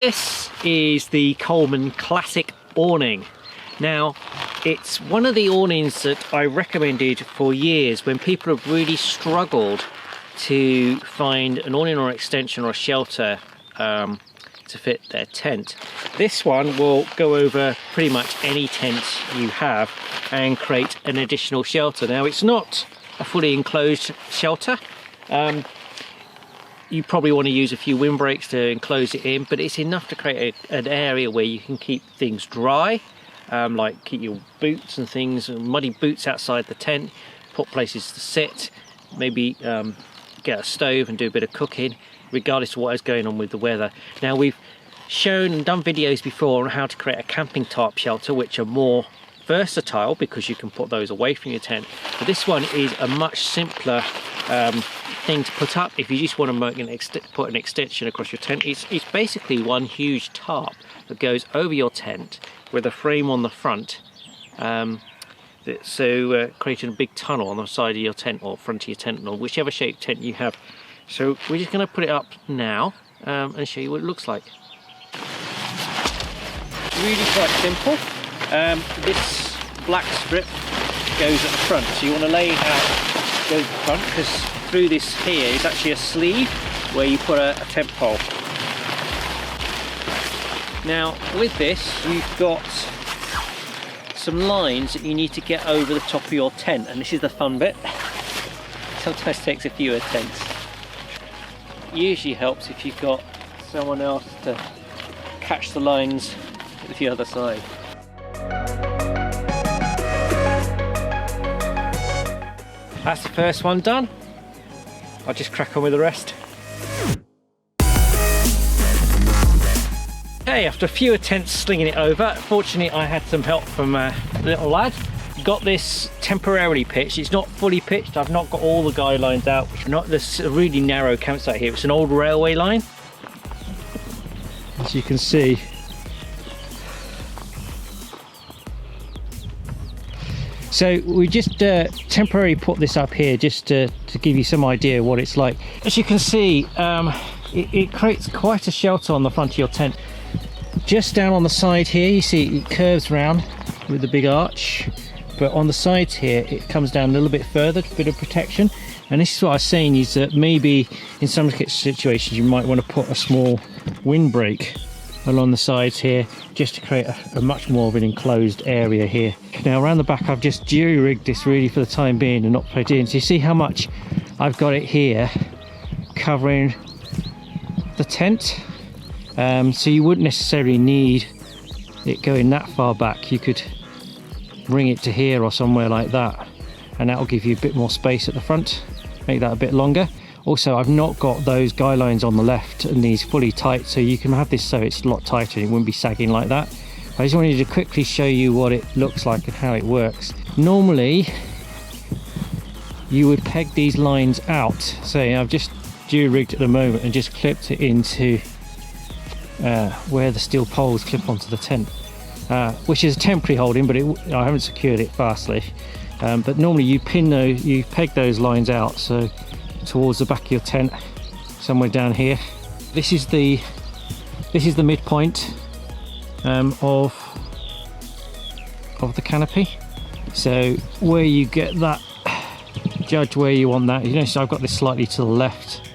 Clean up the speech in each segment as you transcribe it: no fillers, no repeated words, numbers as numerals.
This is the Coleman Classic Awning. Now, it's one of the awnings that I recommended for years when people have really struggled to find an awning or extension or a shelter to fit their tent. This one will go over pretty much any tent you have and create an additional shelter. Now, it's not a fully enclosed shelter. You probably want to use a few windbreaks to enclose it in, but it's enough to create an area where you can keep things dry, like keep your boots and things, muddy boots outside the tent, put places to sit, maybe get a stove and do a bit of cooking, regardless of what is going on with the weather. Now, we've shown and done videos before on how to create a camping type shelter, which are more versatile because you can put those away from your tent. But this one is a much simpler thing to put up if you just want to put an extension across your tent. It's basically one huge tarp that goes over your tent with a frame on the front, creating a big tunnel on the side of your tent or front of your tent, or whichever shaped tent you have. So we're just going to put it up now and show you what it looks like. Really quite simple. This black strip goes at the front, so you want to lay it out, go to the front, because through this here is actually a sleeve where you put a tent pole. Now, with this, you've got some lines that you need to get over the top of your tent, and this is the fun bit. Sometimes takes a few attempts. Usually helps if you've got someone else to catch the lines at the other side. That's the first one done. I'll just crack on with the rest. Okay, after a few attempts slinging it over, fortunately I had some help from a little lad. Got this temporarily pitched. It's not fully pitched. I've not got all the guidelines out. There's a really narrow campsite here. It's an old railway line, as you can see. So we just temporarily put this up here just to give you some idea what it's like. As you can see, it creates quite a shelter on the front of your tent. Just down on the side here, you see it curves round with the big arch, but on the sides here it comes down a little bit further, a bit of protection. And this is what I was saying, is that maybe in some situations you might want to put a small windbreak along the sides here just to create a much more of an enclosed area here. Now, around the back I've just jury-rigged this really for the time being and not put it in. So you see how much I've got it here covering the tent, so you wouldn't necessarily need it going that far back. You could bring it to here or somewhere like that, and that will give you a bit more space at the front, make that a bit longer. Also, I've not got those guy lines on the left and these fully tight, so you can have this so it's a lot tighter and it wouldn't be sagging like that. I just wanted to quickly show you what it looks like and how it works. Normally you would peg these lines out, so I've just jury-rigged at the moment and just clipped it into where the steel poles clip onto the tent, which is a temporary holding, but I haven't secured it fastly. But normally you peg those lines out, so towards the back of your tent, somewhere down here. This is the midpoint of the canopy. So where you get that, judge where you want that. You know, so I've got this slightly to the left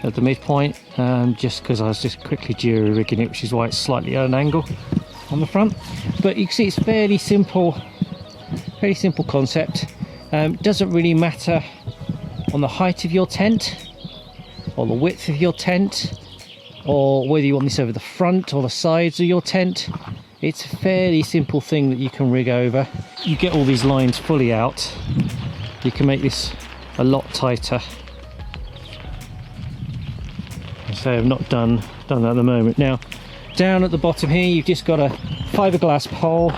at the midpoint, just because I was just quickly jury rigging it, which is why it's slightly at an angle on the front. But you can see it's fairly simple concept. Doesn't really matter on the height of your tent or the width of your tent, or whether you want this over the front or the sides of your tent. It's a fairly simple thing that you can rig over. You get all these lines fully out, you can make this a lot tighter. So I've not done that at the moment. Now, down at the bottom here you've just got a fiberglass pole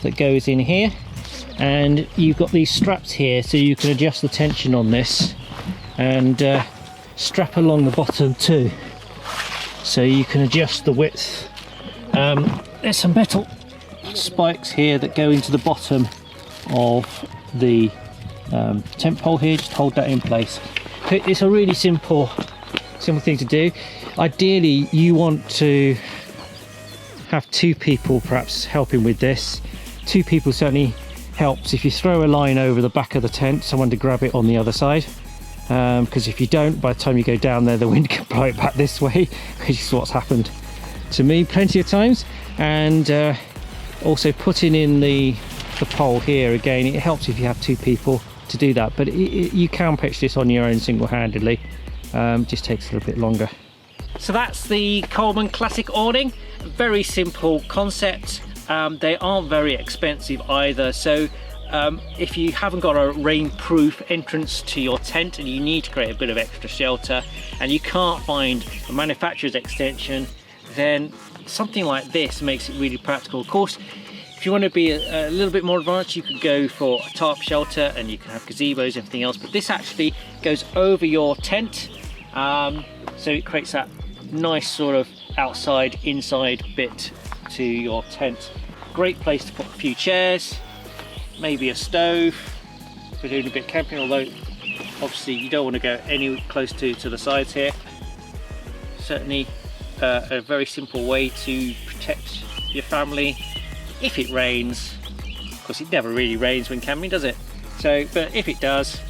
that goes in here, and you've got these straps here so you can adjust the tension on this, and strap along the bottom too, so you can adjust the width. There's some metal spikes here that go into the bottom of the tent pole here, just hold that in place. It's a really simple thing to do. Ideally you want to have 2 people perhaps helping with this. 2 people certainly helps. If you throw a line over the back of the tent, someone to grab it on the other side, because if you don't, by the time you go down there, the wind can blow it back this way, which is what's happened to me plenty of times. And also putting in the pole here, again, it helps if you have 2 people to do that, but you can pitch this on your own single-handedly. Just takes a little bit longer. So that's the Coleman Classic Awning. Very simple concept. They aren't very expensive either, so if you haven't got a rainproof entrance to your tent and you need to create a bit of extra shelter and you can't find a manufacturer's extension, then something like this makes it really practical. Of course, if you want to be a little bit more advanced, you could go for a tarp shelter and you can have gazebos and everything else, but this actually goes over your tent, so it creates that nice sort of outside inside bit to your tent. Great place to put a few chairs, maybe a stove if we're doing a bit of camping, although obviously you don't want to go any close to the sides here. Certainly a very simple way to protect your family if it rains. Of course, it never really rains when camping, does it? So, but if it does,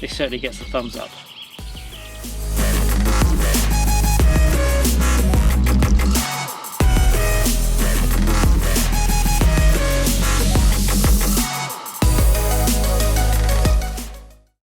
this certainly gets the thumbs up.